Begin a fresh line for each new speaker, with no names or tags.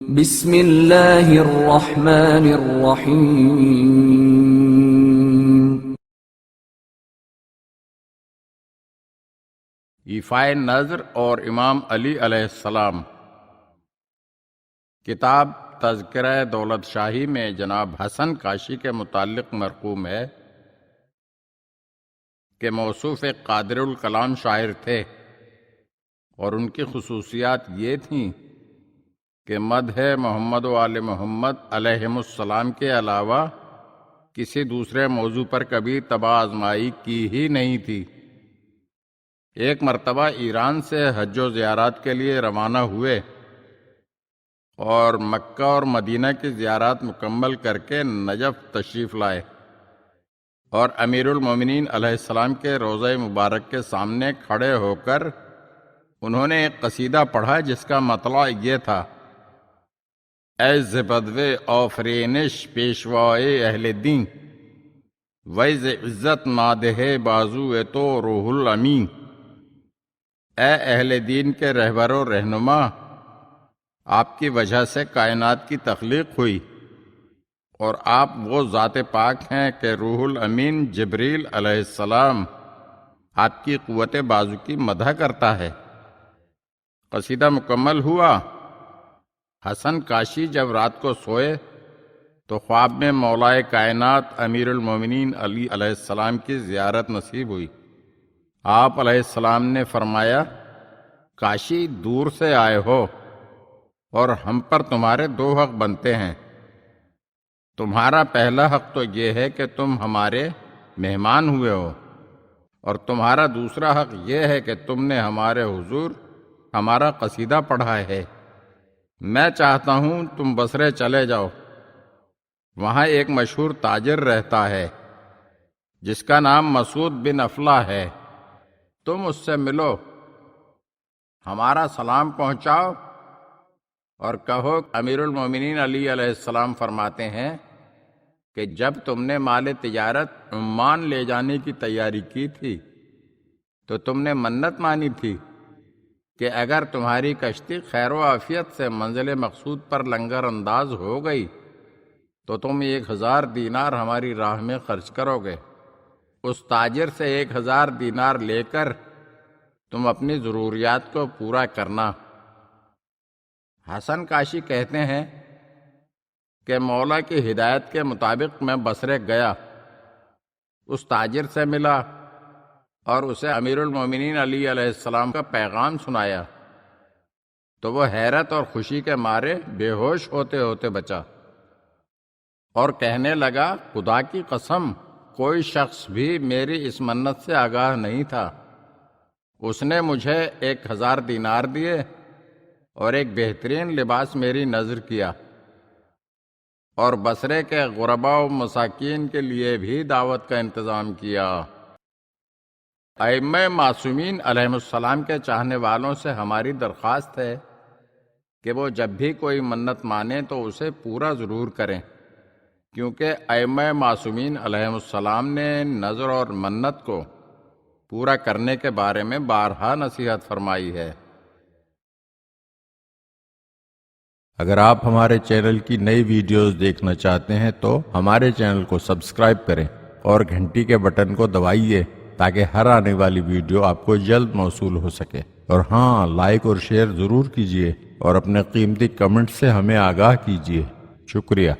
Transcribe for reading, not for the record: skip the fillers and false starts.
بسم اللہ الرحمن الرحیم۔
ایفائے نذر اور امام علی علیہ السلام۔ کتاب تذکرہ دولت شاہی میں جناب حسن کاشی کے متعلق مرقوم ہے کہ موصوف قادر الکلام شاعر تھے، اور ان کی خصوصیات یہ تھیں کہ مدح محمد و آل محمد علیہم السلام کے علاوہ کسی دوسرے موضوع پر کبھی طبع آزمائی کی ہی نہیں تھی۔ ایک مرتبہ ایران سے حج و زیارات کے لیے روانہ ہوئے اور مکہ اور مدینہ کی زیارات مکمل کر کے نجف تشریف لائے، اور امیر المومنین علیہ السلام کے روضہ مبارک کے سامنے کھڑے ہو کر انہوں نے ایک قصیدہ پڑھا جس کا مطلع یہ تھا: اے زبدوے آفرینش پیشوائے اہل دین، ویز عزت مادہ بازو تو روح الامین۔ اے اہل دین کے رہبر و رہنما، آپ کی وجہ سے کائنات کی تخلیق ہوئی، اور آپ وہ ذات پاک ہیں کہ روح الامین جبریل علیہ السلام آپ کی قوت بازو کی مدح کرتا ہے۔ قصیدہ مکمل ہوا۔ حسن کاشی جب رات کو سوئے تو خواب میں مولائے کائنات امیر المومنین علی علیہ السلام کی زیارت نصیب ہوئی۔ آپ علیہ السلام نے فرمایا: کاشی، دور سے آئے ہو اور ہم پر تمہارے دو حق بنتے ہیں۔ تمہارا پہلا حق تو یہ ہے کہ تم ہمارے مہمان ہوئے ہو، اور تمہارا دوسرا حق یہ ہے کہ تم نے ہمارے حضور ہمارا قصیدہ پڑھا ہے۔ میں چاہتا ہوں تم بصرے چلے جاؤ، وہاں ایک مشہور تاجر رہتا ہے جس کا نام مسعود بن افلاح ہے، تم اس سے ملو، ہمارا سلام پہنچاؤ اور کہو امیر المومنین علی علیہ السلام فرماتے ہیں کہ جب تم نے مال تجارت عمان لے جانے کی تیاری کی تھی تو تم نے منت مانی تھی کہ اگر تمہاری کشتی خیر و عافیت سے منزل مقصود پر لنگر انداز ہو گئی تو تم 1000 دینار ہماری راہ میں خرچ کرو گے۔ اس تاجر سے 1000 دینار لے کر تم اپنی ضروریات کو پورا کرنا۔ حسن کاشی کہتے ہیں کہ مولا کی ہدایت کے مطابق میں بصرے گیا، اس تاجر سے ملا اور اسے امیر المومنین علی علیہ السلام کا پیغام سنایا، تو وہ حیرت اور خوشی کے مارے بے ہوش ہوتے ہوتے بچا اور کہنے لگا: خدا کی قسم، کوئی شخص بھی میری اس منت سے آگاہ نہیں تھا۔ اس نے مجھے 1000 دینار دیے اور ایک بہترین لباس میری نذر کیا، اور بصرے کے غرباء و مساکین کے لیے بھی دعوت کا انتظام کیا۔ ائمہ معصومین علیہم السلام کے چاہنے والوں سے ہماری درخواست ہے کہ وہ جب بھی کوئی منت مانے تو اسے پورا ضرور کریں، کیونکہ ائمہ معصومین علیہم السلام نے نذر اور منت کو پورا کرنے کے بارے میں بارہا نصیحت فرمائی ہے۔
اگر آپ ہمارے چینل کی نئی ویڈیوز دیکھنا چاہتے ہیں تو ہمارے چینل کو سبسکرائب کریں اور گھنٹی کے بٹن کو دبائیے تاکہ ہر آنے والی ویڈیو آپ کو جلد موصول ہو سکے۔ اور ہاں، لائک اور شیئر ضرور کیجیے اور اپنے قیمتی کمنٹ سے ہمیں آگاہ کیجیے۔ شکریہ۔